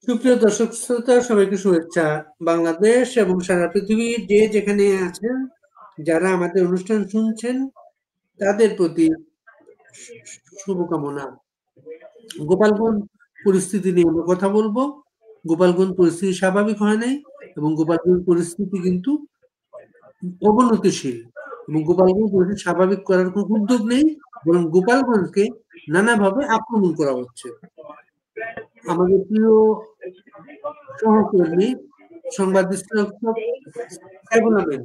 সুপ্রিয় দর্শক শ্রোতা, সবাইকে শুভেচ্ছা। বাংলাদেশ এবং সারা পৃথিবীর যে যেখানে আছেন, যারা আমাদের অনুষ্ঠান শুনছেন, তাদের প্রতি শুভকামনা। গোপালগঞ্জ পরিস্থিতি নিয়ে আমরা কথা বলবো। গোপালগঞ্জ পরিস্থিতি স্বাভাবিক হয় নাই এবং গোপালগঞ্জ পরিস্থিতি কিন্তু অবনতিশীল এবং গোপালগঞ্জ পরিস্থিতি স্বাভাবিক করার কোনো উদ্যোগ নেই, বরং গোপালগঞ্জকে নানাভাবে আক্রমণ করা হচ্ছে। আমাদের প্রিয় সহকর্মী সংবাদ বিশ্লেষক সাইফুল আহমেদ,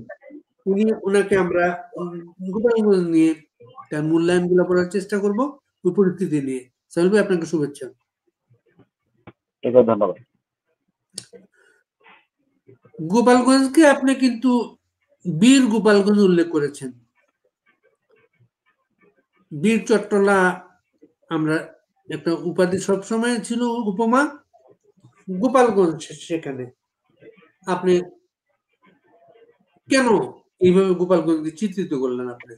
ওনাকে আমরা গোপালগঞ্জ নিয়ে তার মূল্যায়নগুলো করার চেষ্টা করব, ওই পরিস্থিতি নিয়ে। সাইফুল ভাই, আপনাকে শুভেচ্ছা। ধন্যবাদ। গোপালগঞ্জকে আপনি কিন্তু বীর গোপালগঞ্জ উল্লেখ করেছেন। বীর চট্টলা আমরা একটা উপাধি সবসময় ছিল, উপমা। গোপালগঞ্জ সেখানে আপনি কেন এইভাবে গোপালগঞ্জকে চিত্রিত করলেন? আপনি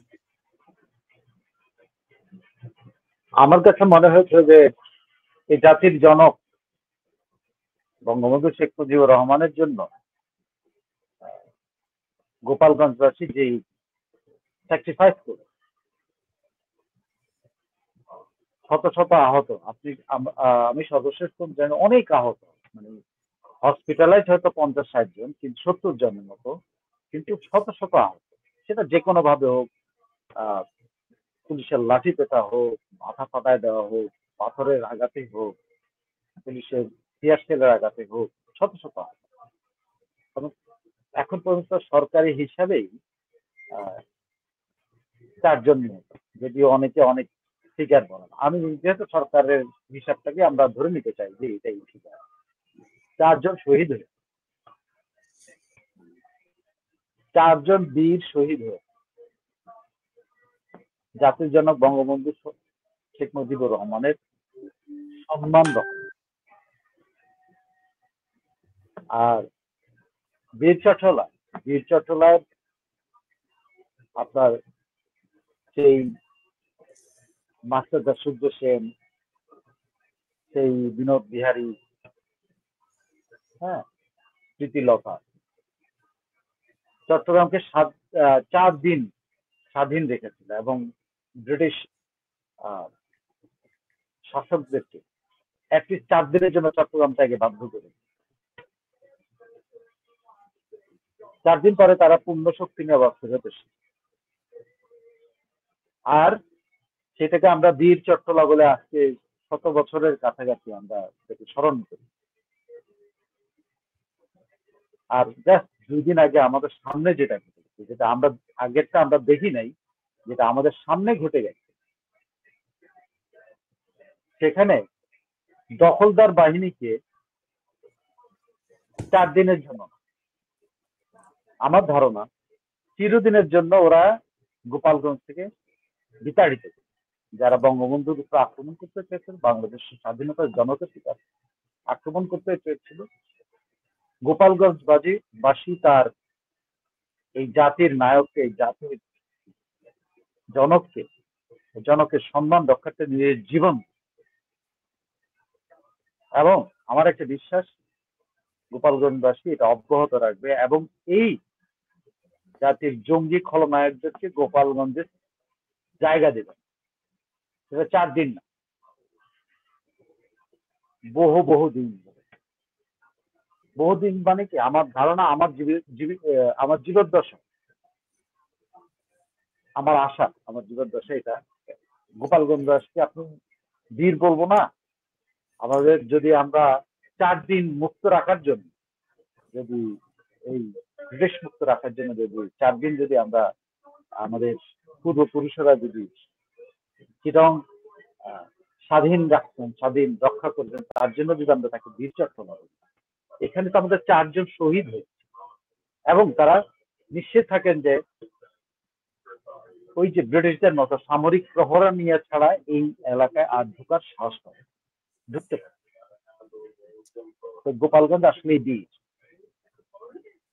আমার কাছে মনে হয়েছে যে এই জাতির জনক বঙ্গবন্ধু শেখ মুজিবুর রহমানের জন্য গোপালগঞ্জবাসী যেই স্যাক্রিফাইস করে, শত শত আহত, আমি সর্বশেষ জানি অনেক আহত, মানে হসপিটালাইজ হয়তো 50-60 জন, কিন্তু 70 জনের মতো, কিন্তু শত শত আহত। সেটা যে কোনো ভাবে হোক, পুলিশের লাঠি পেটা হোক, মাথা ফাটায় দেওয়া হোক, পাথরের আঘাতে হোক, পুলিশের টিয়ার সেলের আঘাতে হোক, শত শত আহত। এখন পর্যন্ত সরকারি হিসাবেই 4 জন নিহত, যদিও অনেকে অনেক ফিগার বলেন। আমি যেহেতু সরকারের হিসাবটাকে আমরা ধরে নিতে চাই যে এটাই ফিগার। 4 জন শহীদ হয়ে, 4 জন বীর শহীদ হয়ে জাতির জনক বঙ্গবন্ধু শেখ মুজিবুর রহমানের সম্মান রক্ষা। আর বীর চট্টলার আপনার সেই মাস্টারদা সূর্য সেন, সেই বিনোদ বিহারী, হ্যাঁ, প্রীতিলতা, চট্টগ্রামকে 4 দিন স্বাধীন রেখেছিল এবং ব্রিটিশ শাসকদেরকে অ্যাটলিস্ট 4 দিনের জন্য চট্টগ্রাম থেকে বাধ্য করে। 4 দিন পরে তারা পূর্ণ শক্তি নিয়ে ফেরত এসেছে। আর সেটাকে আমরা বীর চট্টলা বলে আজকে 100 বছরের কাছাকাছি আমরা সেটাকে স্মরণ করি। আর জাস্ট 2 দিন আগে আমাদের সামনে যেটা ঘটেছে, যেটা আমরা আগেরটা আমরা দেখি নাই, যেটা আমাদের সামনে ঘটে গেছে, সেখানে দখলদার বাহিনীকে 4 দিনের জন্য, আমার ধারণা চিরদিনের জন্য ওরা গোপালগঞ্জ থেকে বিতাড়িত, যারা বঙ্গবন্ধুর উপর আক্রমণ করতে চেয়েছিল, বাংলাদেশের স্বাধীনতার জনকের উপর আক্রমণ করতে চেয়েছিল, গোপালগঞ্জবাসী তার এই জাতির নায়ককে, এই জাতির জনকের সম্মান রক্ষার্থে নিজের জীবন। এবং আমার একটা বিশ্বাস, গোপালগঞ্জবাসী এটা অব্যাহত রাখবে এবং এই জাতির জঙ্গি খলনায়কদেরকে গোপালগঞ্জের জায়গা দেবে। সেটা 4 দিন না, বহুদিন। বহুদিন মানে কি, আমার ধারণা, আমার জীবদ্দশা, আমার আশা, আমার জীবদ্দশা এটা, গোপালগঞ্জবাসীকে আপনি বীর বলবো না, আমাদের যদি আমরা 4 দিন মুক্ত রাখার জন্য, যদি এই দেশ মুক্ত রাখার জন্য, যদি 4 দিন যদি আমরা আমাদের পূর্বপুরুষরা যদি চিরং স্বাধীন রাখতেন, স্বাধীন রক্ষা করবেন, তার জন্য যদি আমরা তাকে বীর চট্টলা বলি। এখানে তো আমাদের 4 জন শহীদ হয়েছে এবং তারা নিশ্চিত থাকেন যে ওই যে ব্রিটিশদের মতো সামরিক প্রহরা নিয়ে ছাড়া এই এলাকায় আর ঢোকার সাহস পাবে, ঢুকতে পারে। তো গোপালগঞ্জ আসলে বীর,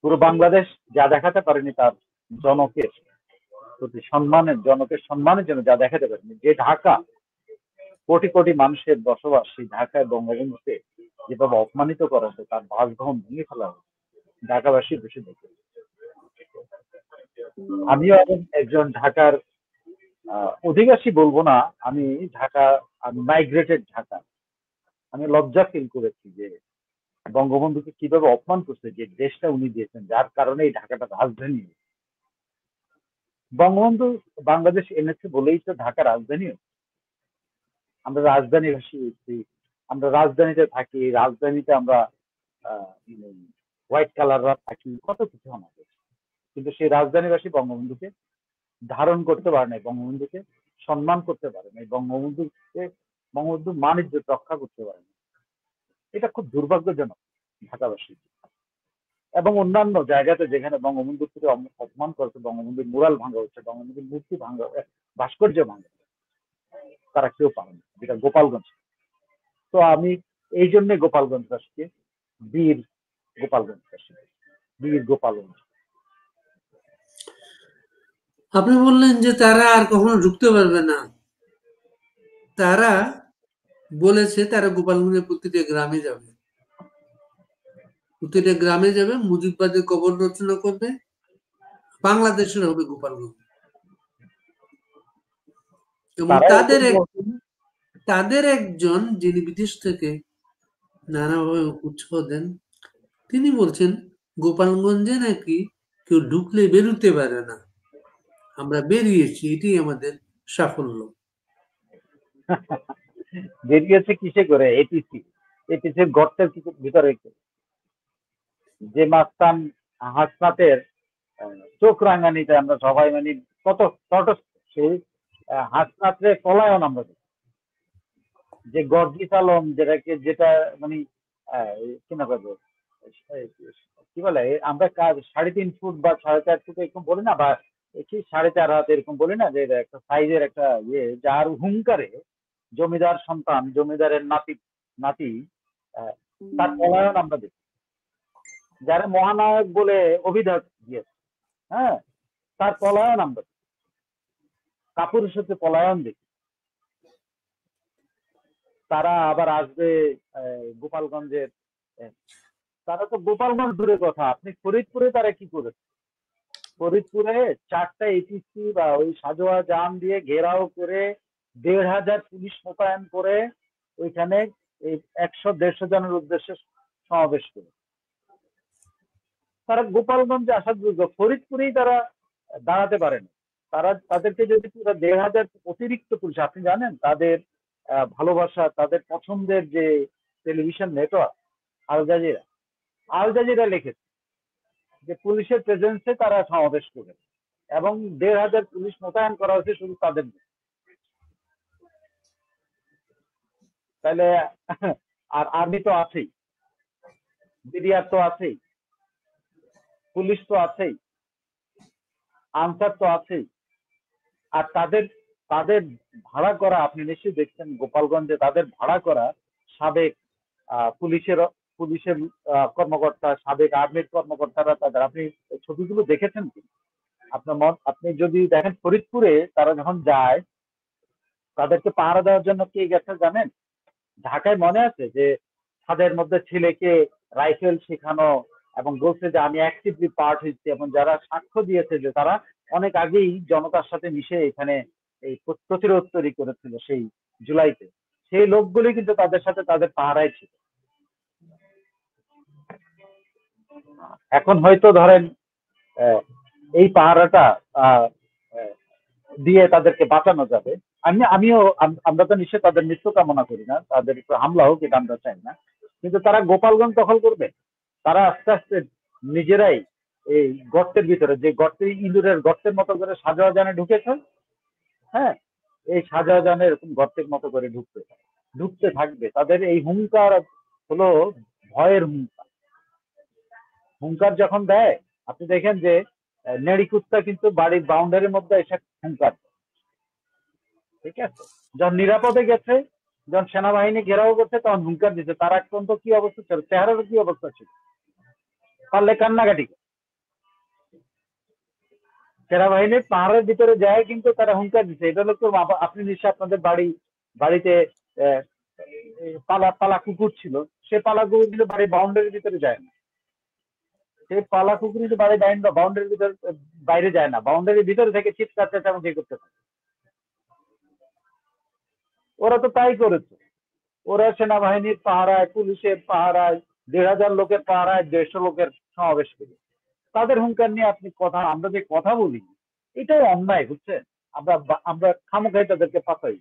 পুরো বাংলাদেশ যা দেখাতে পারেনি তার জনকের প্রতি সম্মানের, জনকের সম্মানের জন্য যা দেখাতে পারেনি, যে ঢাকা কোটি কোটি মানুষের বসবাস, সেই ঢাকায় বঙ্গবন্ধুকে যেভাবে অপমানিত করা হয়েছে, তার বাসভবন ভেঙে ফেলা হয়েছে, ঢাকাবাসী বসে দেখে। আমিও একজন ঢাকার অধিবাসী বলবো না, আমি ঢাকা, আমি মাইগ্রেটেড ঢাকা। আমি লজ্জা ফিল করেছি যে বঙ্গবন্ধুকে কিভাবে অপমান করছে, যে দেশটা উনি দিয়েছেন, যার কারণে এই ঢাকাটা রাজধানী। বঙ্গবন্ধু বাংলাদেশ এনেছে বলেই তো ঢাকা রাজধানী। আমরা রাজধানীবাসী হচ্ছি, আমরা রাজধানীতে থাকি, রাজধানীতে আমরা হোয়াইট কালাররা থাকি, কত কিছু আমাদের। কিন্তু সেই রাজধানীবাসী বঙ্গবন্ধুকে ধারণ করতে পারে নাই, বঙ্গবন্ধুকে সম্মান করতে পারে নাই, বঙ্গবন্ধুর মান ইজ্জত রক্ষা করতে পারে না। এটা খুব দুর্ভাগ্যজনক ঢাকাবাসী এবং অন্যান্য জায়গাতে যেখানে বঙ্গবন্ধুর প্রতি অপমান করছে, বঙ্গবন্ধুর মুরাল ভাঙা হচ্ছে, বঙ্গবন্ধুর মূর্তি ভাঙা, ভাস্কর্য ভাঙা, তারা কেউ পারে না, যেটা গোপালগঞ্জ। তো আমি এই জন্য গোপালগঞ্জবাসীকে বীর গোপালগঞ্জবাসী, বীর গোপালগঞ্জ। আপনি বললেন যে তারা আর কখনো ঢুকতে পারবে না। তারা বলেছে তারা গোপালগঞ্জের প্রতিটা গ্রামে যাবে, প্রতিটা গ্রামে যাবে, মুজিববাদের কবর রচনা করবে, বাংলাদেশের হবে গোপালগঞ্জ। এবং তাদের একজন যিনি বিদেশ থেকে নানাভাবে উৎসাহ দেন, তিনি বলছেন গোপালগঞ্জে নাকি কেউ ঢুকলে বেরোতে পারে না, আমরা বেরিয়েছি, এটাই আমাদের সাফল্য। বেরিয়েছে কিসে করে? এটিসির গর্তের ভিতরে যে মাস্তান হাসনাতের চোখ রাঙানিতে আমরা সবাই মানে কত তটস্থ, সেই হাসনাতে পলায়ন আমরা যে গর্জিত আলম, যেটা মানে কি না করবো, কি বলে, আমরা 3.5 ফুট বা 4.5 ফুট এরকম বলি না, বা কি 4.5 হাত এরকম বলি না, যে একটা সাইজের একটা ইয়ে, যার হুঙ্কারে জমিদার সন্তান, জমিদারের নাতি নাতি তার পলায়ন আমরা দেখি, যারা মহানায়ক বলে অভিধা দিয়েছে, হ্যাঁ, তার পলায়ন আমরা দেখি, কাপুরের সাথে পলায়ন দেখি। তারা আবার আসবে গোপালগঞ্জের, তারা তো গোপালগঞ্জ দূরের কথা, আপনি ফরিদপুরে তারা কি করেছে? ফরিদপুরে 4টা এটিসি বা ওই সাজোয়া যান দিয়ে ঘেরাও করে 1,500 পুলিশ মোতায়েন করে ওইখানে এই 100-150 জনের উদ্দেশ্যে সমাবেশ করে। তারা গোপালগঞ্জে আসার যোগ্য, ফরিদপুরেই তারা দাঁড়াতে পারেন। তাদেরকে যদি পুরো 1,500 অতিরিক্ত পুলিশ, আপনি জানেন তাদের ভালোবাসা, তাদের পছন্দের যে টেলিভিশন নেটওয়ার্ক আল জাজিরা লিখেছে যে পুলিশের প্রেজেন্সে তারা সমাবেশ করে, এবং 1,500 পুলিশ মোতায়েন করা হয়েছে শুধু তাদের। তাহলে আর আর্মি তো আছেই, বিডিআর তো আছেই, পুলিশ তো আছেই, আনসার তো আছেই। আর তাদের তাদের ভাড়া করা, আপনি নিশ্চয়ই দেখছেন গোপালগঞ্জে তাদের ভাড়া করা সাবেক পুলিশের পুলিশের কর্মকর্তা, সাবেক আর্মির কর্মকর্তারা, তাদের আপনি ছবিগুলো দেখেছেন কি? আপনি যদি দেখেন ফরিদপুরে তারা যখন যায়, তাদেরকে পাহারা দেওয়ার জন্য কে গেছে জানেন? ঢাকায় মনে আছে যে তাদের মধ্যে ছেলেকে রাইফেল শেখানো, এবং বলছে যে আমি অ্যাক্টিভলি পার্ট হয়েছি, এবং যারা সাক্ষ্য দিয়েছে যে তারা অনেক আগেই জনতার সাথে মিশে এখানে এই প্রতিরোধ তৈরি করেছিল সেই জুলাইতে, সেই লোকগুলি কিন্তু তাদের সাথে তাদের পাহারায় ছিল। এখন হয়তো ধরেন এই পাহারাটা দিয়ে তাদেরকে বাঁচানো যাবে। আমরা তো নিশ্চয় তাদের মৃত্যু কামনা করি না, তাদের একটু হামলা হোক এটা আমরা চাই না, কিন্তু তারা গোপালগঞ্জ দখল করবে। তারা আস্তে আস্তে নিজেরাই এই গর্তের ভিতরে, যে গর্তে ইঁদুরের গর্তের মতো করে শাহজাহানে ঢুকেছে, হ্যাঁ, এই শাহজাহানে এরকম গর্তের মতো করে ঢুকতে থাকবে। তাদের এই হুঙ্কার হলো ভয়ের হুঙ্কার। হুঙ্কার যখন দেয়, আপনি দেখেন যে নেড়ি কুত্তা কিন্তু বাড়ির বাউন্ডারির মধ্যে এসে হুঙ্কার, ঠিক আছে, যখন নিরাপদে গেছে, যখন সেনাবাহিনী ঘেরাও করছে, তখন হুঙ্কার দিচ্ছে। তার এক পর্যন্ত কি অবস্থা ছিল, চেহারার কি অবস্থা ছিল, পারলে কান্নাকাটি। সেনাবাহিনীর পাহাড়ের ভিতরে যায় কিন্তু তারা হুঙ্কার দিচ্ছে। এটা হলো, আপনি নিশ্চয় আপনাদের বাড়িতে পালা পালা কুকুর ছিল, সে পালা কুকুর কিন্তু বাড়ির বাউন্ডারির ভিতরে যায় না। সেই পালা কুকুর কিন্তু বাড়ির বাউন্ডারির ভিতরে বাইরে যায় না, বাউন্ডারির ভিতরে থেকে চিৎকার চেঁচামেচি করতে থাকে। ওরা তো তাই করেছে। ওরা সেনাবাহিনীর পাহারায়, পুলিশের পাহারায়, 1,500 লোকের পাহারায় 150 লোকের সমাবেশ করে তাদের হুঙ্কার নিয়ে আপনি কথা, আমরা যে কথা বলি এটাও অন্যায়, বুঝছেন? আমরা খামোখাই তাদেরকে পাতাই।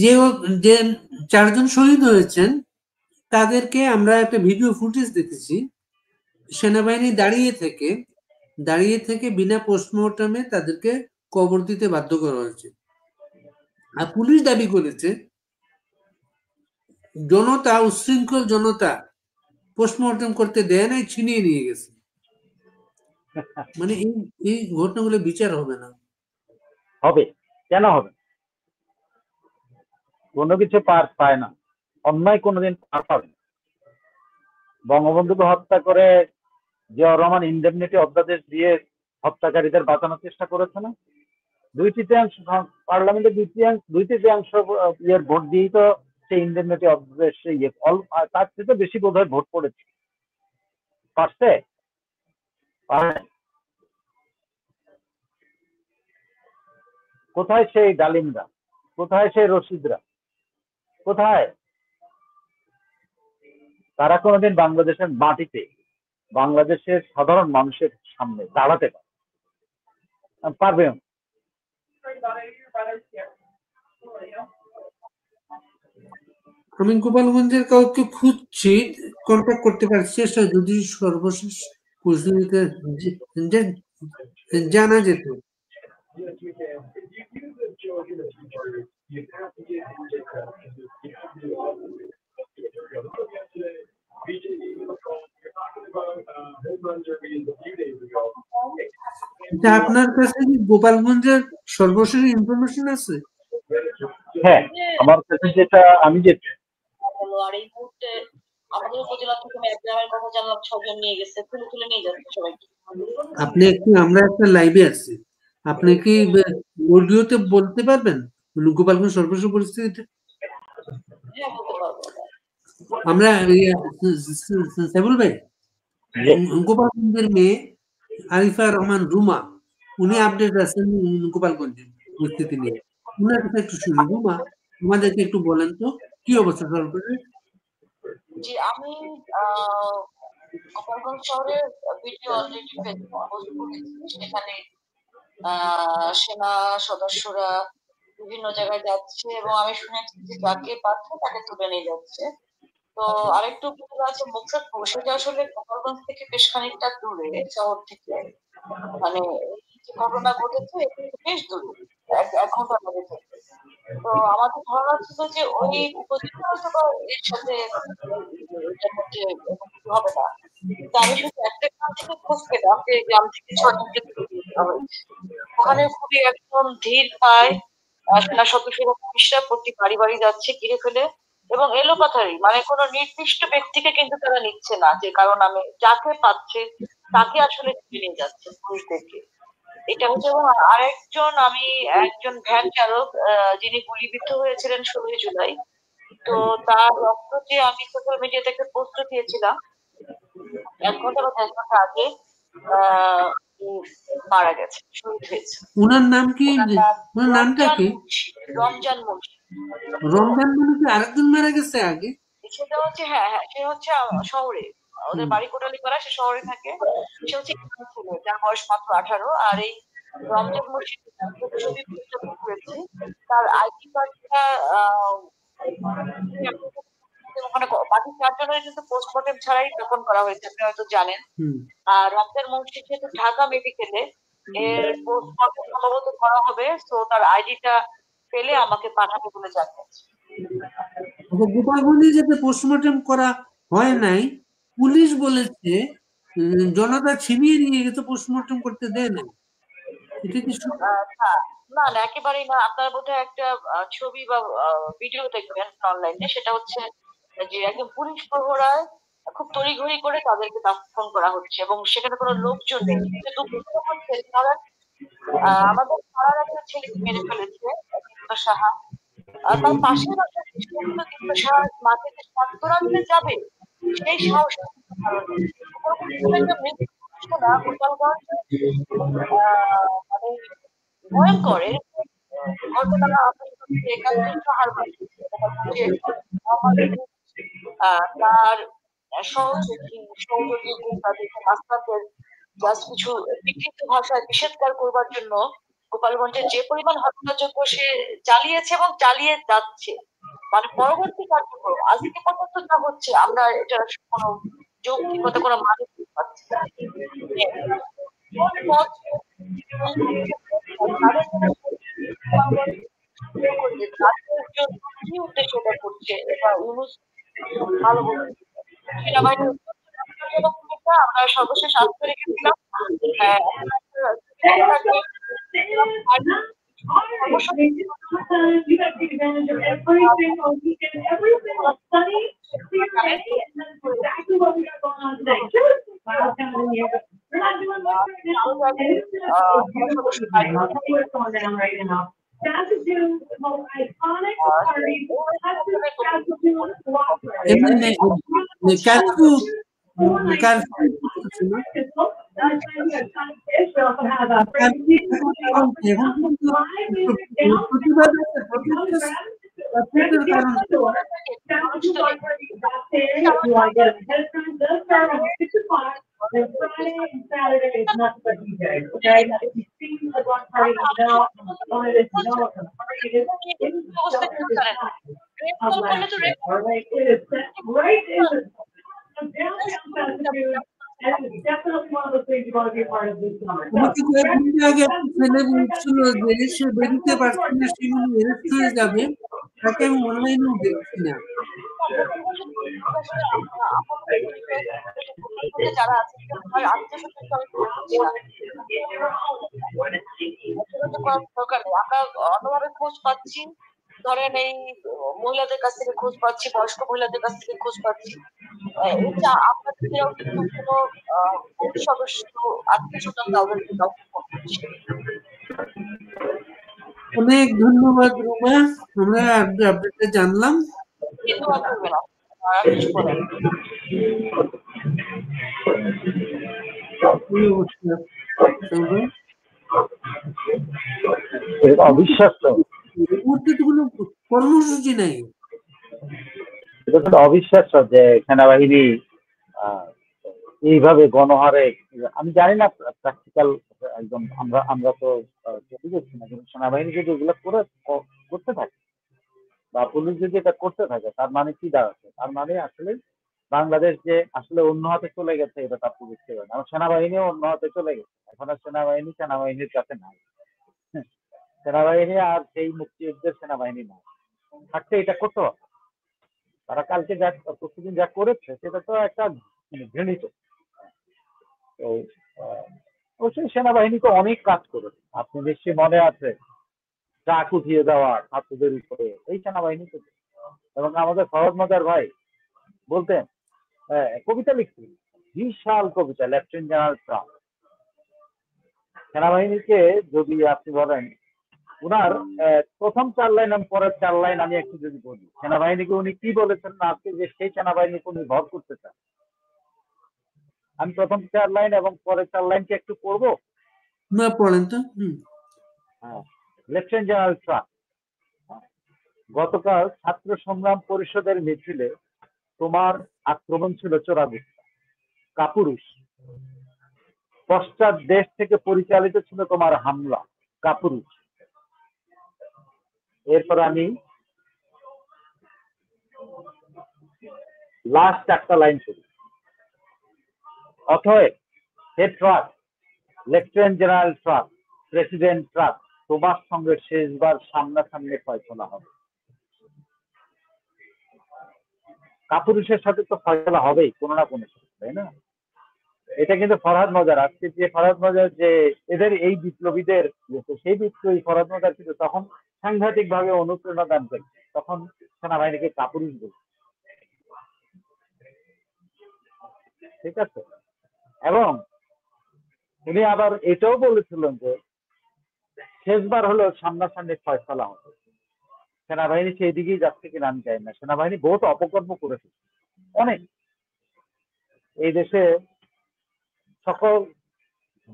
যে যে 4 জন শহীদ হয়েছেন তাদেরকে আমরা একটা ভিডিও ফুটেজ দেখেছি, সেনাবাহিনী দাঁড়িয়ে থেকে বিনা পোস্টমর্টমে তাদেরকে কবর দিতে বাধ্য করা হয়েছে। আর পুলিশ দাবি করেছে জনতা, উচ্ছৃঙ্খল জনতা পোস্টমর্টম করতে দেয় নাই, ছিনিয়ে নিয়ে গেছে। মানে এই ঘটনাগুলো বিচার হবে না। হবে কেন হবে? কোনো কিছু পার পায় না, অন্যায় কোনোদিন পার পাবে না। বঙ্গবন্ধুকে হত্যা করে জিয়াউর রহমান ইন্ডেমনিটি অধ্যাদেশ দিয়ে হত্যাকারীদের বাঁচানোর চেষ্টা করেছে না? 2/3 পার্লামেন্টের 2/3 ইয়ের ভোট দিয়েই তো সেই ইন্ডেমনিটি অধ্যাদেশ তার থেকে বেশি বোধহয় ভোট পড়েছে। পারছে? কোথায় সেই ডালিমরা? কোথায় সেই রশিদরা? কোথায়? তারা কোনোদিন বাংলাদেশের মাটিতে, বাংলাদেশের সাধারণ মানুষের সামনে দাঁড়াতে পারবে না। আমি গোপালগঞ্জের কাউকে খুঁজছি, কন্ট্যাক্ট করতে পারছি, যদি সর্বশেষ পরিস্থিতিতে জানা যেত। আপনার কাছে কি গোপালগঞ্জের সর্বশেষ ইনফরমেশন আছে? হ্যাঁ, আমার কাছে যেটা, আমি যে আর এই মুহূর্তে আমাদের উপজেলা থেকে এক গ্রামের কথা জানলাম 6 জন নিয়ে গেছে, তুলে নিয়ে যাচ্ছে সবাইকে। আপনি আমরা একটা লাইভে আছি, আপনি কি অডিওতে বলতে পারবেন গোপালগঞ্জ সর্বশেষ পরিস্থিতিটা? হ্যাঁ, বলতে পারবো। আমরা সাইবুল ভাই, গোপালগঞ্জের মেয়ে আরিফা রহমান রুমা, উনি আপডেট আছেন গোপালগঞ্জের পরিস্থিতি নিয়ে। উনার কাছে একটু শুনি। রুমা, আমাদেরকে একটু বলেন তো কি অবস্থা সর্বশেষ? জি, আমি গোপালগঞ্জ শহরের ভিডিও অলরেডি ফেসবুক পোস্ট করেছি। সেখানে সেনা সদস্যরা বিভিন্ন জায়গায় যাচ্ছে এবং আমি শুনেছি যে যাকে পাচ্ছে তাকে তুলে নিয়ে যাচ্ছে। তো আরেকটু উপজেলা আছে মুকসাদপুর, সেটা আসলে গোপালগঞ্জ থেকে বেশ খানিকটা দূরে শহর থেকে। মানে যে ঘটনা ঘটেছে এটা বেশ দূরে, 1 ঘন্টা লাগে যেতে। তো আমাদের ধারণা ছিল যে ওই উপজেলা অথবা এর সাথে এটার মধ্যে কিছু হবে না। কিন্তু আমি শুধু একটা গ্রাম থেকে খোঁজ পেলাম যে গ্রাম থেকে 6 জনকে তুলে নিয়ে যাওয়া হয়েছে। ওখানে খুবই একদম ধীর পায় সেনা সদস্যরা, পুলিশরা প্রতি বাড়ি বাড়ি যাচ্ছে ঘিরে ফেলে, এবং এলোপাথারি, মানে কোনো নির্দিষ্ট ব্যক্তিকে কিন্তু তারা নিচ্ছে না, যে কারণ আমি যাকে পাচ্ছে তাকে আসলে তুলে নিয়ে যাচ্ছে পুলিশদেরকে। এটা হচ্ছে। এবং একজন ভ্যান চালক যিনি গুলিবিদ্ধ হয়েছিলেন 16 জুলাই, তো তার রক্ত যে আমি সোশ্যাল মিডিয়াতে একটা পোস্ট দিয়েছিলাম 1 ঘন্টা বা 1.5 ঘন্টা আগে, আহ মারা গেছে, শহীদ হয়েছে। ওনার নাম কি? ওনার নামটা কি? রমজান মুন্সি। রমজান মানে কি আরেকজন মারা গেছে আগে? সেটা হচ্ছে, হ্যাঁ হ্যাঁ, সে হচ্ছে শহরে, ওদের বাড়ি কোটালীপাড়া, সে শহরে থাকে। সে হচ্ছে ছেলে, যার বয়স মাত্র 18। আর এই রমজান মুন্সি ছবি করেছে, তার আইডি কার্ডটা ওখানে বাকি 4 জনের কিন্তু পোস্টমর্টম ছাড়াই দাফন করা হয়েছে, আপনি হয়তো জানেন। আর রমজান মুন্সি যেহেতু ঢাকা মেডিকেলে, এর পোস্টমর্টম সম্ভবত করা হবে, তো তার আইডিটা পেলে আমাকে পাঠাবে বলে জানিয়েছে। গোপালগঞ্জে যেতে পোস্টমর্টম করা হয় নাই, পুলিশ বলেছে জনতা ছিনিয়ে নিয়ে গেছে, পোস্টমর্টম করতে দেয় না। এটা কি না না, একেবারেই না। আপনার বোধহয় একটা ছবি বা ভিডিও দেখবেন অনলাইনে, সেটা হচ্ছে যে একদম পুলিশ প্রহরায় খুব তড়িঘড়ি করে তাদেরকে দাফন করা হচ্ছে এবং সেখানে কোনো লোকজন নেই। আমাদের পাড়ার একটা ছেলেকে মেরে ফেলেছে সাহা, তার পাশের বাসার কৃষকগুলো কিন্তু মাটিতে শর্ত রাখতে যাবে, সেই সাহস কারণ নেই। একটা মৃত্যু ঘটনা গোপালগঞ্জ মানে ভয়ঙ্কর ঘটনা আপনি সত্যি একাত্তর হার মানিয়েছে। তার সহযোগী তাদেরকে রাস্তাতে জাস্ট কিছু বিকৃত ভাষায় নিষেধকার করবার জন্য গোপালগঞ্জে যে পরিমাণ হত্যাযজ্ঞ সে চালিয়েছে এবং চালিয়ে যাচ্ছে, মানে পরবর্তী কার্যক্রম আজকে পর্যন্ত যা হচ্ছে আমরা এটা কোনো যৌক্তিকতা কোনো মানে পাচ্ছি না। কি উদ্দেশ্য এটা করছে এটা ভালো বলতে সেনাবাহিনীর আমরা সর্বশেষ আস্থা রেখেছিলাম। You guys take advantage of everything on weekend, everything on sunny, clear day, and that's exactly what we got going on today. Just wow, kind of in here. We're not doing much right now. And it's just a beautiful evening. I'll tell you what's going down right now. Saskatoon, the most iconic party, Saskatoon Walk Then Friday and Saturday is not the DJ, okay? If you see the block party, you know, on it is no, the party is of last year, all right? It is set right in the downtown Saskatoon, and it's definitely one of the things you want to be a part of this summer. তাকে আমি অনলাইনেও দেখছি না। যারা আছে আমরা অন্যভাবে খোঁজ পাচ্ছি, ধরেন এই মহিলাদের কাছ থেকে খোঁজ পাচ্ছি, বয়স্ক মহিলাদের কাছ থেকে খোঁজ পাচ্ছি। এটা আপনাদের কিন্তু কোনো সদস্য আত্মীয়-স্বজন তাদেরকে অনেক ধন্যবাদ রুমা, আমরা আপডেটটা জানলাম। অবিশ্বাস্য, কোনো কর্মসূচি নাই। এটা অবিশ্বাস্য যে সেনাবাহিনী এইভাবে গণহারে, আমি জানি না প্র্যাকটিক্যাল একদম আমরা তো দেখছি না, কিন্তু সেনাবাহিনী যদি এগুলো করতে থাকে বা পুলিশ যদি এটা করতে থাকে তার মানে কি দাঁড়াচ্ছে? তার মানে আসলে বাংলাদেশ যে আসলে অন্য হাতে চলে গেছে এটা তার বুঝতে পারে না। সেনাবাহিনীও অন্য হাতে চলে গেছে, এখন আর সেনাবাহিনীর কাছে নাই। সেনাবাহিনী আর সেই মুক্তিযুদ্ধের সেনাবাহিনী নাই, থাকতে এটা করতে হবে। তারা কালকে যা প্রতিদিন যা করেছে সেটা তো একটা ঘৃণিত। তো অবশ্যই সেনাবাহিনী তো অনেক কাজ করেছে, আপনি নিশ্চয়ই মনে আছে ট্রাক উঠিয়ে দেওয়া ছাত্রদের উপরে, এই সেনাবাহিনী তো। এবং আমাদের ফরহাদ মজার ভাই বলতেন, কবিতা লিখতেন, বিশাল কবিতা, লেফটেন্যান্ট জেনারেল ট্রাক। সেনাবাহিনীকে যদি আপনি বলেন উনার প্রথম 4 লাইন এবং পরের 4 লাইন আমি একটু যদি বলি, সেনাবাহিনীকে উনি কি বলেছেন না, আজকে যে সেই সেনাবাহিনীকে উনি ভর করতে চান। আমি প্রথম 4 লাইন এবং পরের 4 লাইনকে একটু পড়বো। না পড়েন তো। লেফটেন্যান্ট জেনারেল ট্রাক, গতকাল ছাত্র সংগ্রাম পরিষদের মিছিলে তোমার আক্রমণ ছিল চোরাগুপ্তা, কাপুরুষ। পশ্চাৎ দেশ থেকে পরিচালিত ছিল তোমার হামলা, কাপুরুষ। এরপর আমি লাস্ট একটা লাইন করি, অতএব হে truck, lieutenant general truck, president truck, তোমার সঙ্গে শেষবার সামনাসামনি ফয়সলা হবে। কাপুরুষের সাথে তো ফয়সলা হবেই কোনো না কোনো, তাই না? এটা কিন্তু ফরহাদ মজার, আজকে যে ফরহাদ মজার যে এদের এই বিপ্লবীদের সেই বিপ্লবী ফরহাদ মজার কিন্তু তখন সাংঘাতিক ভাবে অনুপ্রেরণা দান করছে, তখন সেনাবাহিনীকে কাপুরুষ বলছে, ঠিক আছে? এবং উনি আবার এটাও বলেছিলেন যে শেষবার হলো সামনাসামনি ফয়সলা হবে। সেনাবাহিনী সেই দিকেই যাচ্ছে কিনা আমি জানি না। সেনাবাহিনী বহুত অপকর্ম করেছে, অনেক। এই দেশে সকল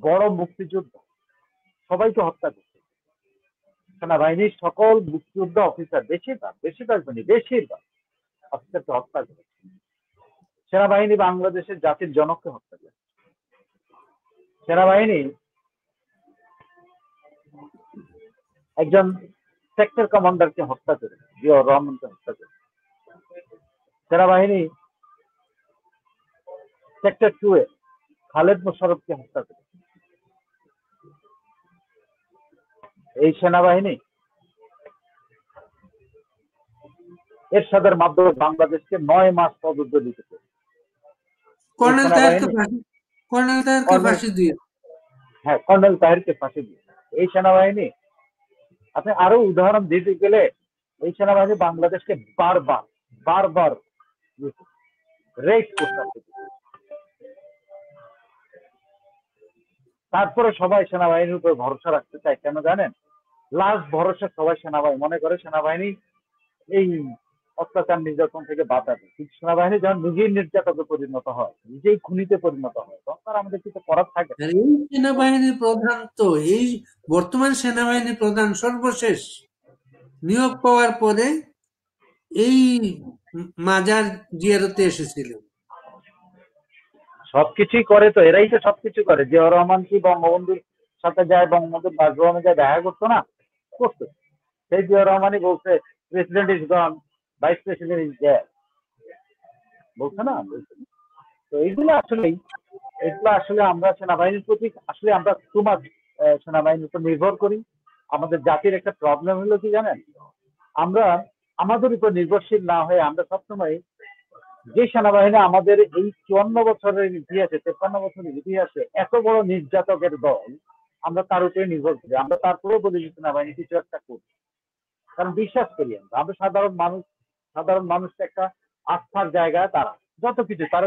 বড় মুক্তিযোদ্ধা সবাইকে হত্যা করছে সেনাবাহিনীর সকল মুক্তিযোদ্ধা অফিসার, বেশিরভাগ অফিসারকে হত্যা করেছে সেনাবাহিনী। বাংলাদেশের জাতির জনককে হত্যা করে সেনাবাহিনী। একজন সেক্টর কমান্ডারকে হত্যা করে, জিয়াউর রহমানকে হত্যা করে সেনাবাহিনী। সেক্টর 2 এ খালেদ মোশাররফকে হত্যা করে এই সেনাবাহিনী। এরশাদের মাধ্যমে বাংলাদেশকে 9 মাস পদোন্নতি দিতে কর্নেল তাহেরকে ফাঁসি দিয়ে, হ্যাঁ, কর্নেল তাহেরকে ফাঁসি দিয়ে এই সেনাবাহিনী। আপনি আরো উদাহরণ দিতে গেলে এই সেনাবাহিনী বাংলাদেশকে বারবার রেড করতে। তারপরে সবাই সেনাবাহিনীর উপর ভরসা রাখতে চায়, কেন জানেন? লাস্ট ভরসা সবাই সেনাবাহিনী মনে করে সেনাবাহিনী এই অত্যাচার নির্যাতন থেকে বাঁচাবে। কিন্তু সেনাবাহিনী যখন নিজেই নির্যাতকে পরিণত হয়, নিজেই খুনিতে পরিণত হয়, তখন তার আমাদের কিছু করার থাকে না। আর এই সেনাবাহিনীর প্রধান তো, এই বর্তমান সেনাবাহিনী প্রধান সর্বশেষ নিয়োগ পাওয়ার পরে এই মাজার জিয়ারতে এসেছিলেন। সবকিছুই করে তো, এরাই তো সবকিছু করে। জিয়াউর রহমান কি বঙ্গবন্ধুর সাথে যায়, বঙ্গবন্ধুর বাসভবনে যায় দেখা করতো না? করতো। সেই জিয়াউর রহমানই বলছে president is gone, vice president is there, বলছে না? তো এগুলো আসলে আমরা সেনাবাহিনীর প্রতি আসলে আমরা তোমার সেনাবাহিনীর উপর নির্ভর করি। আমাদের জাতির একটা প্রবলেম হলো কি জানেন? আমরা আমাদের উপর নির্ভরশীল না হয়ে আমরা সবসময় যে সেনাবাহিনী আমাদের এই 54 বছরের ইতিহাসে, 53 বছরের ইতিহাসে এত বড় নির্যাতকের দল, আমরা তার উপরে নির্ভর করি। আমরা তারপরেও বলি যে সেনাবাহিনী কিছু একটা করি, কারণ বিশ্বাস করি আমরা সাধারণ মানুষটা একটা আস্থার জায়গা। তারা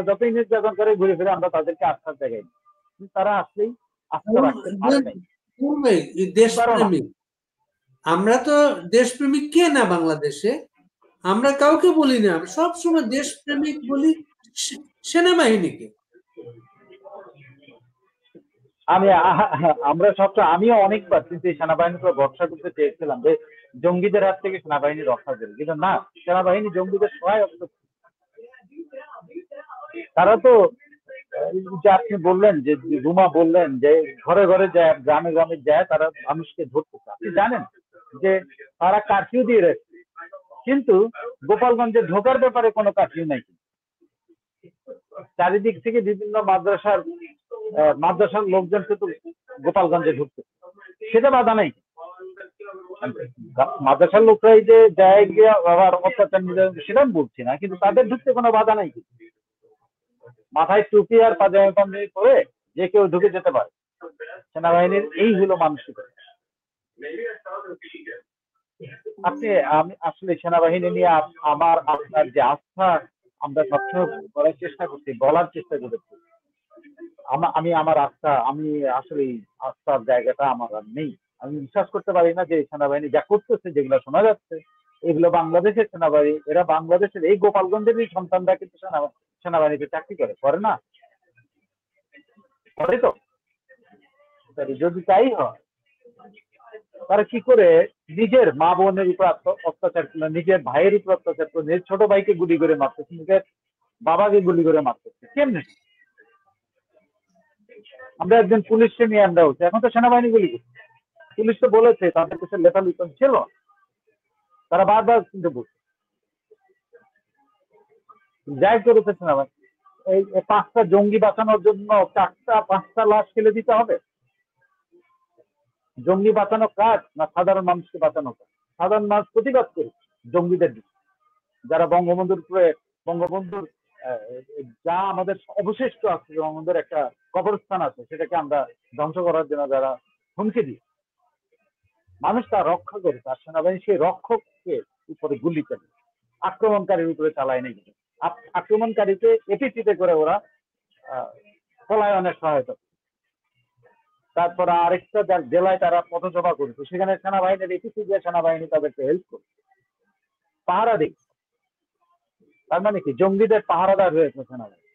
যতই নির্যাতন করে ঘুরে ফিরে আমরা তাদেরকে আস্থার জায়গায় নিই, কিন্তু তারা আসলেই আস্থা রাখতে পারে নাই। দেশপ্রেমিক, আমরা তো দেশপ্রেমিক কে না বাংলাদেশে? আমরা কাউকে বলি না, আমরা সবসময় দেশপ্রেমিক বলি সেনাবাহিনীকে। আমরা সবসময়, আমিও অনেকবার কিন্তু এই সেনাবাহিনীর উপর ভরসা করতে চেয়েছিলাম যে জঙ্গিদের হাত থেকে সেনাবাহিনী রক্ষা করে, কিন্তু না, সেনাবাহিনী জঙ্গিদের সহায়ক। তারা তো যে আপনি বললেন, যে রুমা বললেন যে ঘরে ঘরে যায়, গ্রামে গ্রামে যায়, তারা মানুষকে ধরতেছে। আপনি জানেন যে তারা কারফিউ দিয়ে রাখছে, কিন্তু গোপালগঞ্জে ঢোকার ব্যাপারে কোনো কারফিউ নাই। চারিদিক থেকে বিভিন্ন মাদ্রাসার লোকজন কিন্তু গোপালগঞ্জে ঢুকছে, সেটা বাধা নাই। মাদ্রাসার লোকরাই যে যায় গিয়ে আবার অত্যাচার সেটা আমি বলছি না, কিন্তু তাদের ঢুকতে কোনো বাধা নাই। মাথায় টুপি আর পাজামা পাঞ্জাবি পরে যে কেউ ঢুকে যেতে পারে। সেনাবাহিনীর এই হলো মানসিকতা। আমি আসলে সেনাবাহিনী নিয়ে আপনার যে আস্থা, আমরা সবসময় করার চেষ্টা করছি, বলার চেষ্টা করেছি। আমি আসলে আস্থার জায়গাটা আমার আর নেই। আমি বিশ্বাস করতে পারি না যে সেনাবাহিনী যা করতেছে, যেগুলো শোনা যাচ্ছে, এগুলো বাংলাদেশের সেনাবাহিনী। এরা বাংলাদেশের এই গোপালগঞ্জের সন্তানরা কিন্তু সেনাবাহিনীতে চাকরি করে না? করে তো। যদি তাই হয়, তারা কি করে নিজের মা বোনের উপর অত্যাচার করলো, নিজের ভাইয়ের উপর অত্যাচার করলো, নিজের ছোট ভাইকে গুলি করে মারতেছে, নিজের বাবাকে গুলি করে মারতেছে? কেমনে? আমরা একজন পুলিশকে নিয়ে আমরা হচ্ছে, এখন তো সেনাবাহিনী গুলি করছে। পুলিশ তো বলেছে তাদের কাছে লেখাল ছিল, তারা বারবার কিন্তু বলছে যাই করেছে সেনাবাহিনী। এই 5টা জঙ্গি বাঁচানোর জন্য 4টা-5টা লাশ ফেলে দিতে হবে? জঙ্গি বাঁচানো কাজ না সাধারণ মানুষকে বাঁচানো কাজ? সাধারণ মানুষ প্রতিবাদ করে জঙ্গিদের দিকে, যারা বঙ্গবন্ধুর যা আমাদের অবশিষ্ট আছে, বঙ্গবন্ধুর একটা কবরস্থান আছে, সেটাকে আমরা ধ্বংস করার জন্য যারা হুমকি দিই, মানুষ তা রক্ষা করে। তার সেনাবাহিনী সেই রক্ষককে উপরে গুলি চালে, আক্রমণকারীর উপরে চালায় নাই। আক্রমণকারীকে এপিটিতে করে ওরা পলায়নের সহায়তা। তারপর আরেকটা জেলায় তারা পথসভা করেছে, সেখানে সেনাবাহিনীর এপিসি দিয়ে সেনাবাহিনী তাদেরকে হেল্প করে। পাহারা দিক, তার মানে কি জঙ্গিদের পাহারাদার হয়েছে সেনাবাহিনী।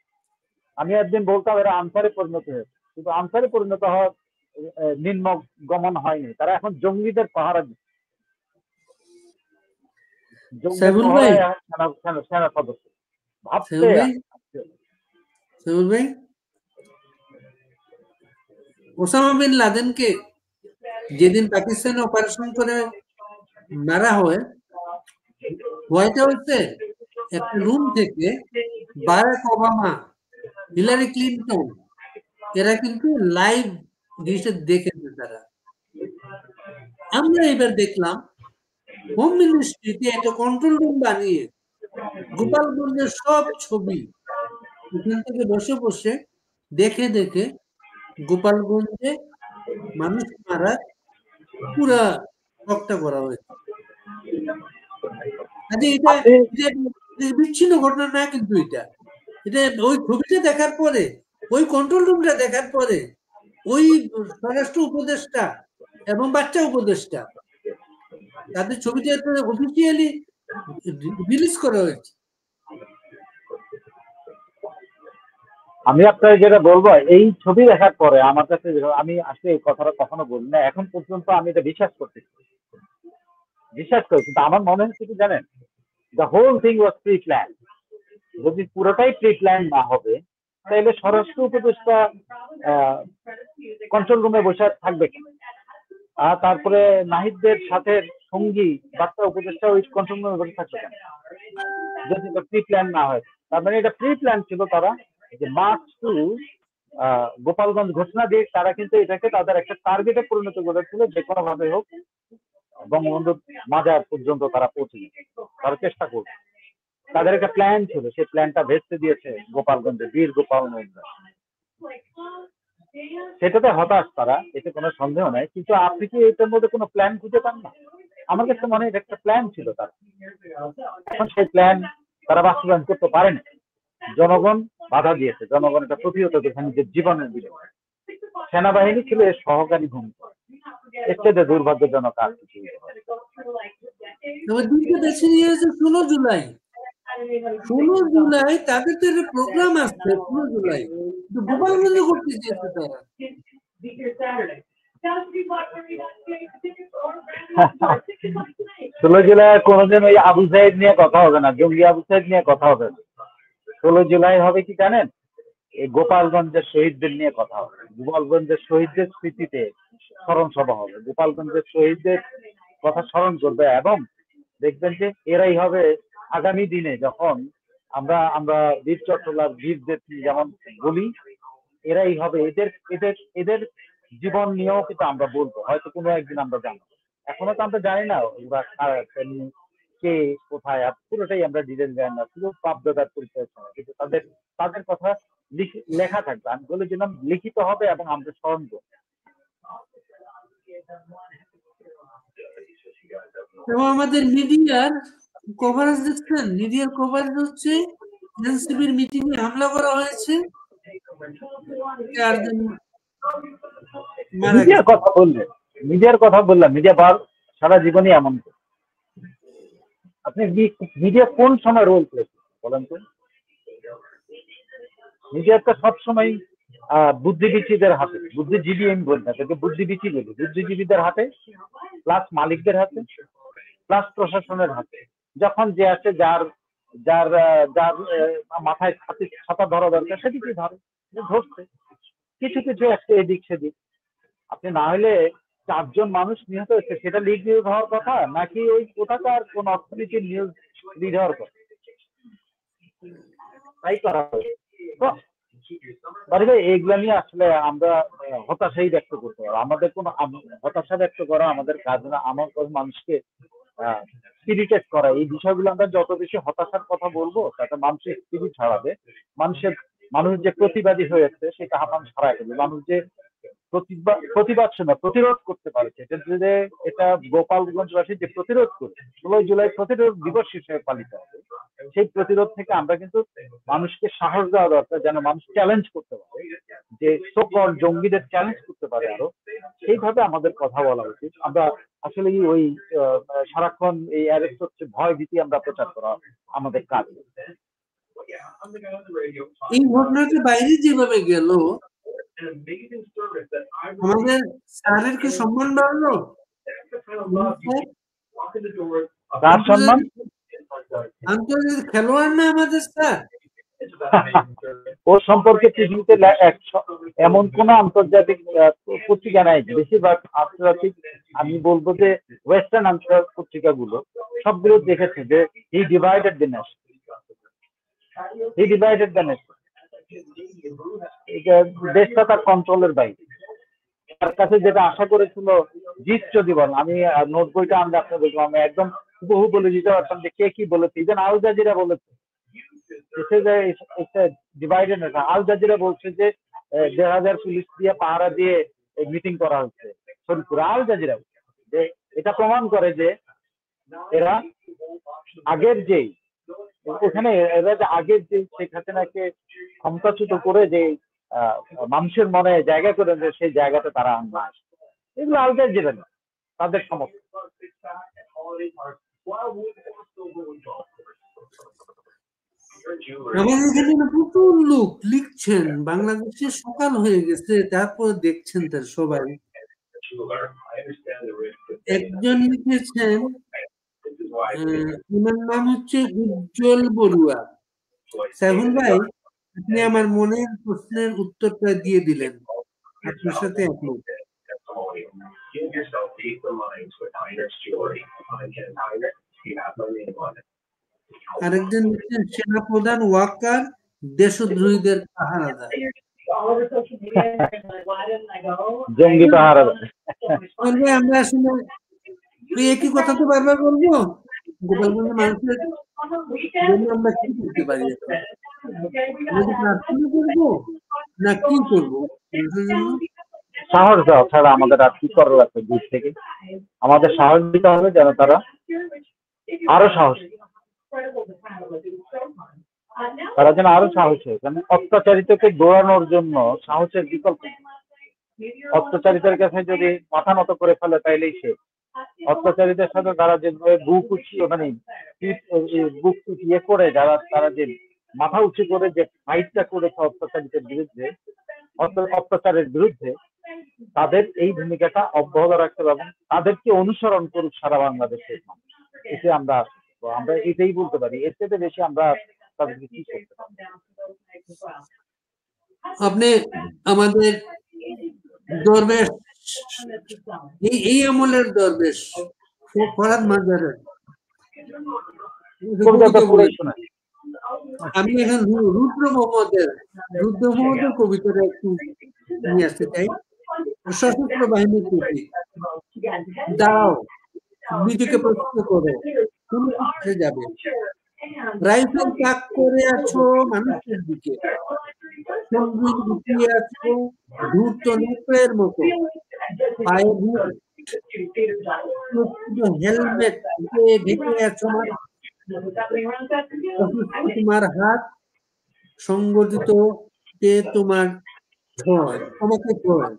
আমি একদিন বলতাম এরা আনসারে পরিণত হয়েছে, কিন্তু আনসারে পরিণত হওয়ার নিম্ন গমন হয়নি, তারা এখন জঙ্গিদের পাহারা দিচ্ছে। জঙ্গিদের সাইফুল ভাই, পাহারায় এখন সেনা সদস্য ভাবতে সাইফুল ভাই, সাইফুল ভাই, ওসামা বিন লাদেনকে যেদিন পাকিস্তানে অপারেশন করে মারা হয়, হোয়াইট হাউসে একটা রুম থেকে বারাক ওবামা, হিলারি ক্লিনটন এরা কিন্তু লাইভ জিনিসটা দেখেছে তারা। আমরা এবার দেখলাম হোম মিনিস্ট্রিতে একটা কন্ট্রোল রুম বানিয়ে গোপালগঞ্জের সব ছবি এখান থেকে বসে বসে দেখে দেখে গোপালগঞ্জে মানুষ মারার পুরা হত্যা করা হয়েছে। এটা বিচ্ছিন্ন ঘটনা না, কিন্তু এটা ওই ছবিটা দেখার পরে, ওই কন্ট্রোল রুমটা দেখার পরে ওই স্বরাষ্ট্র উপদেষ্টা এবং বাচ্চা উপদেষ্টা তাদের ছবিটা অফিসিয়ালি রিলিজ করা হয়েছে। আমি আপনাকে যেটা বলবো, এই ছবি দেখার পরে আমার কাছে, আমি আসলে এই কথাটা কখনো বলি না, এখন পর্যন্ত আমি এটা বিশ্বাস করি, কিন্তু আমার মনে হচ্ছে কি জানেন, the whole thing was pre plan. যদি পুরোটাই প্রি প্ল্যান না হবে তাহলে স্বরাষ্ট্র উপদেষ্টা কন্ট্রোল রুমে বসে থাকবে কেন? আর তারপরে নাহিদদের সাথে সঙ্গী বাচ্চা উপদেষ্টা ওই কন্ট্রোল রুমে বসে থাকবে কেন যদি প্রি প্ল্যান না হয়? তার মানে এটা প্রি প্ল্যান ছিল। তারা যে মার্চ টু গোপালগঞ্জ ঘোষণা দিয়ে তারা কিন্তু এটাকে তাদের একটা টার্গেটে পরিণত করেছিল, যে কোনো ভাবে হোক বঙ্গবন্ধু মাজার পর্যন্ত তারা পৌঁছে যেতে তারা চেষ্টা করবে। তাদের একটা প্ল্যান ছিল, সেই প্ল্যানটা ভেস্তে দিয়েছে গোপালগঞ্জে বীর গোপালগঞ্জ। সেটাতে হতাশ তারা, এতে কোনো সন্দেহ নাই, কিন্তু আপনি কি এটার মধ্যে কোনো প্ল্যান খুঁজে পান না? আমার কাছে মনে হয় একটা প্ল্যান ছিল তার, এখন সেই প্ল্যান তারা বাস্তবায়ন করতে পারেনি। জনগণ বাধা দিয়েছে, জনগণ এটা প্রতিহত করেছে নিজের জীবনের বিনিময়ে। সেনাবাহিনী ছিল এর সহকারী ভূমিকা, এর চেয়ে দুর্ভাগ্যজনক আর কিছু। 16 জুলাই, 16 জুলাই তাদের তো একটা প্রোগ্রাম আসছে, 16 জুলাই গোপালগঞ্জে করতে চেয়েছে তারা। 16 জুলাই কোনোদিন ওই আবু সাইদ নিয়ে কথা হবে না, জঙ্গি আবু সাইদ নিয়ে কথা হবে না। 16 জুলাই হবে কি জানেন, এই গোপালগঞ্জের শহীদদের নিয়ে কথা হবে। গোপালগঞ্জের শহীদদের স্মৃতিতে স্মরণ সভা হবে, গোপালগঞ্জের শহীদদের কথা স্মরণ করবে, এবং দেখবেন যে এরাই হবে আগামী দিনে যখন আমরা আমরা বীর চট্টলার বীরদের যেমন বলি, এরাই হবে এদের এদের এদের জীবন নিয়েও কিন্তু আমরা বলবো, হয়তো কোনো একদিন আমরা জানবো। এখনো তো আমরা জানি না ওরা কে কোথায়, পুরোটাই আমরা ডিটেল জানি না, শুধু পাপদাদার পরিচয় ছাড়া, কিন্তু তাদের তাদের কথা লেখা থাকবে। আমি বলেছিলাম লিখিত হবে এবং আমরা স্মরণ করবো। এবং আমাদের মিডিয়ার কভারেজ দেখছেন, মিডিয়ার কভারেজ হচ্ছে এনসিপির মিটিং এ হামলা করা হয়েছে, মিডিয়ার কথা বললাম, মিডিয়া সারা জীবনই এমন। আপনি মিডিয়া কোন সময় রোল প্লে বলেন তো? মিডিয়া তো সবসময় বুদ্ধিবীচীদের হাতে, বুদ্ধিজীবী আমি বলি না, তাকে বুদ্ধিবীচী বলি, বুদ্ধিজীবীদের হাতে, প্লাস মালিকদের হাতে, প্লাস প্রশাসনের হাতে। যখন যে আছে যার যার যার মাথায় ছাতা ধরা দরকার সেদিকে ধরছে, কিছু কিছু একটা এদিক সেদিক। আপনি না হলে 4 জন মানুষ নিহত হয়েছে সেটা লিড নিউজ হওয়ার কথা, নাকি ওই কোথাকার কোন অর্থনীতির নিউজ লিড হওয়ার কথা? তাই করা হয়। এইগুলা নিয়ে আসলে আমরা হতাশাই ব্যক্ত করতে পারবো। আমাদের কোনো হতাশা ব্যক্ত করা আমাদের কাজ না, আমার মানুষকে স্পিরিটেড করা। এই বিষয়গুলো আমরা যত বেশি হতাশার কথা বলবো তাতে মানুষের স্পিরিট হারাবে। মানুষ যে প্রতিবাদী হয়েছে সেটা মানুষ হারায় ফেলবে। মানুষ যে প্রতিবাদ শোনা প্রতিরোধ করতে পারছে, এটা গোপালগঞ্জবাসী যে প্রতিরোধ করে 16 জুলাই প্রতিরোধ দিবস হিসেবে পালিত হবে। সেই প্রতিরোধ থেকে আমরা কিন্তু মানুষকে সাহস দেওয়া দরকার, যেন মানুষ চ্যালেঞ্জ করতে পারে, যে সকল জঙ্গিদের চ্যালেঞ্জ করতে পারে, আরো সেইভাবে আমাদের কথা বলা উচিত। আমরা আসলে ওই সারাক্ষণ এই অ্যারেস্ট হচ্ছে ভয় ভীতি আমরা প্রচার করা আমাদের কাজ। এই ঘটনাটা বাইরে যেভাবে গেল, আমাদের স্যারের কি সম্মান বাড়লো? তার সম্মান আন্তর্জাতিক খেলোয়াড় না আমাদের স্যার? ওর সম্পর্কে পৃথিবীতে এমন কোন আন্তর্জাতিক পত্রিকা নাই, বেশিরভাগ আন্তর্জাতিক আমি বলবো যে ওয়েস্টার্ন আন্তর্জাতিক পত্রিকাগুলো সবগুলো দেখেছে যে হি divided the nation, he divided the nation. দেশটা তার কন্ট্রোলের বাইরে। তার কাছে যেটা আশা করেছিল জিত জীবন, আমি নোট বইটা আমরা আপনার বলবো, আমি একদম হুবহু বলে দিতে পারতাম যে কে কি বলেছে। ইভেন আল জাজিরা বলেছে ডিভাইডেড নেশন। আল জাজিরা বলছে যে 1000 পুলিশ দিয়ে পাহারা দিয়ে মিটিং করা হচ্ছে ফরিদপুরে। আল জাজিরা যে এটা প্রমাণ করে যে এরা আগের যেই ওখানে এরা যে আগের যে শেখ হাসিনাকে ক্ষমতাচ্যুত করে যে মানুষের মনে জায়গা করে সেই জায়গাতে তারা আনবে, এগুলো আল জাজিরা না, তাদের সমর্থন। আমাদের এখানে প্রচুর লোক লিখছেন, বাংলাদেশে সকাল হয়ে গেছে, তারপর দেখছেন তার সবাই। একজন লিখেছেন, ওনার নাম হচ্ছে উজ্জ্বল বড়ুয়া। সাইফুল ভাই, আপনি আমার মনের প্রশ্নের উত্তরটা দিয়ে দিলেন, আপনার সাথে একমত। আরেকজন লিখছেন, সেনাপ্রধান ওয়াকার দেশদ্রোহীদের পাহারা দেয়। জঙ্গি পাহারা। আমরা আসলে একই কথা তো বারবার বলবো, গোপালগঞ্জের মানুষের জন্য আমরা কি করতে পারি? প্রার্থনা করবো না কি করবো? সাহস দাও ছাড়া আমাদের আর কি করার আছে? দূর থেকে আমাদের সাহস দিতে হবে যেন তারা আরো সাহস, তারা যেন আরো সাহস হয়। কারণ অত্যাচারিতকে দৌড়ানোর জন্য সাহসের বিকল্প। অত্যাচারিতের কাছে যদি মাথা নত করে ফেলে তাইলেই সে অত্যাচারীদের সাথে তারা যেভাবে বুক উঁচিয়ে মানে বুক ইয়ে করে যারা তারা যে মাথা উঁচু করে যে ফাইটটা করেছে অত্যাচারীদের বিরুদ্ধে, অত্যাচারের বিরুদ্ধে, তাদের এই ভূমিকাটা অব্যাহত রাখতে হবে এবং তাদেরকে অনুসরণ করুক সারা বাংলাদেশের মানুষ। এতে আমরা এটাই বলতে পারি। এর থেকে বেশি আমরা তাদেরকে কি করতে পারি? আপনি আমাদের দরবেশ, এই আমলের দরবেশ ফরহাদ মাজারের আমি এখন রুদ্র মোহাম্মদের কবিতাটা একটু নিয়ে আসতে চাই। সশস্ত্র বাহিনীর প্রতি দাও, নিজেকে প্রশ্ন করো, তুমি কোথায় যাবে? রাইফেল তাক করে আছো মানুষের দিকে, সঙ্গীত লুকিয়ে আছো ধূর্ত নেকড়ের মতো, পায়ে হেলমেট ঢেকে আছো তোমার হাত সংগঠিত তোমার ঝড়, তোমাকে ঝড়,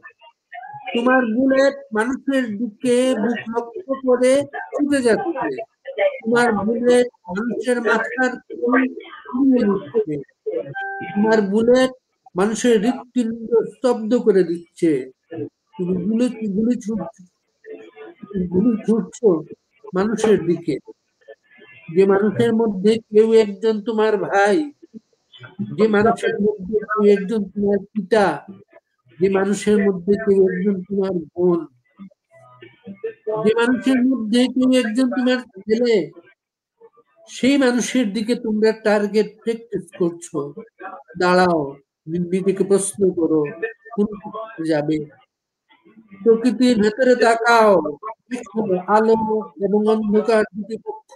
তোমার বুলেট মানুষের দিকে বুক লক্ষ্য করে ছুটে যাচ্ছে, তোমার বুলেট মানুষের মাথার দিচ্ছে, তোমার বুলেট মানুষের হৃৎপিণ্ড স্তব্ধ করে দিচ্ছে। তুমি গুলি ছুটছো মানুষের দিকে, যে মানুষের মধ্যে কেউ একজন তোমার ভাই, যে মানুষের মধ্যে কেউ একজন তোমার পিতা, যে মানুষের মধ্যে কেউ একজন তোমার বোন, যে মানুষের মধ্যে কেউ একজন তোমার ছেলে, সেই মানুষের দিকে তোমরা টার্গেট প্র্যাকটিস করছো। দাঁড়াও, নিজেকে প্রশ্ন করো, কোন যাবে? প্রকৃতির ভেতরে তাকাও, আলো এবং অন্ধকার দুটি পক্ষ।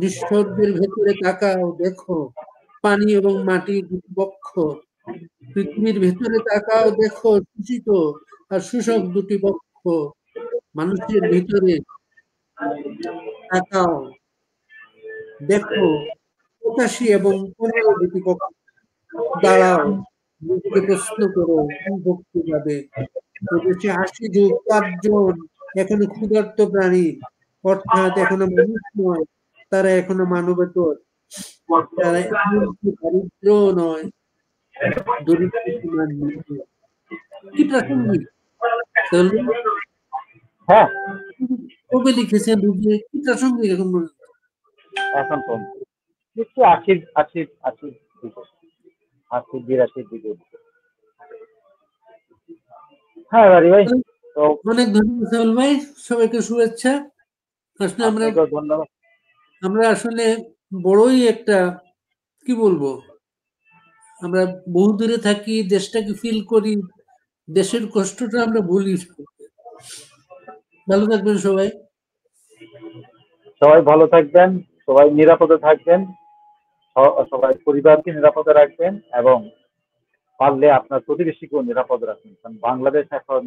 নিঃস্বর্গের ভেতরে তাকাও, দেখো পানি এবং মাটির দুটি পক্ষ। পৃথিবীর ভেতরে তাকাও, দেখো শোষিত আর শোষক দুটি পক্ষ। মানুষের ভেতরে তাকাও, দেখো প্রকাশী এবং কোমল দুটি পক্ষ। দাঁড়াও, নিজেকে প্রশ্ন করো, কোন পক্ষে যাবে? ওদেশে ৮০ যোগ ৫ জন এখনো ক্ষুধার্ত প্রাণী, অর্থাৎ এখনো মানুষ নয়, তারা এখনো মানবেতর, তারা এমনকি দারিদ্র নয়, দরিদ্র সীমার নিচে। কি প্রাসঙ্গিক তাহলে? হ্যাঁ, কবে লিখেছেন রুদ্রে? কি প্রাসঙ্গিক এখন বলুন? এখন পর্যন্ত নিশ্চয়ই ৮০ দিকে, ৮০-৮২ দিকে। হ্যাঁ বাড়ি ভাই, তো অনেক ধন্যবাদ সাহেল ভাই, সবাইকে শুভেচ্ছা। আসলে আপনাকেও ধন্যবাদ। আমরা আসলে বড়ই একটা কি বলবো, আমরা বহু দূরে থাকি, দেশটাকে ফিল করি, দেশের কষ্টটা আমরা ভুলি। ভালো থাকবেন সবাই। সবাই ভালো থাকবেন, সবাই নিরাপদে থাকবেন, সবাই পরিবারকে নিরাপদে রাখবেন এবং পারলে আপনার প্রতিবেশীকেও নিরাপদে রাখবেন। কারণ বাংলাদেশ এখন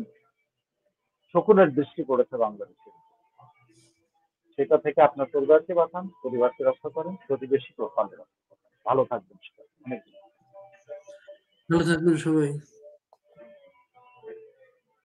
শকুনের দৃষ্টি পড়েছে বাংলাদেশে। সেটা থেকে আপনার পরিবারকে বাঁচান, পরিবারকে রক্ষা করেন, প্রতিবেশীকেও পারলে রক্ষা করেন। ভালো থাকবেন সবাই। অনেক ভালো থাকবেন সবাই।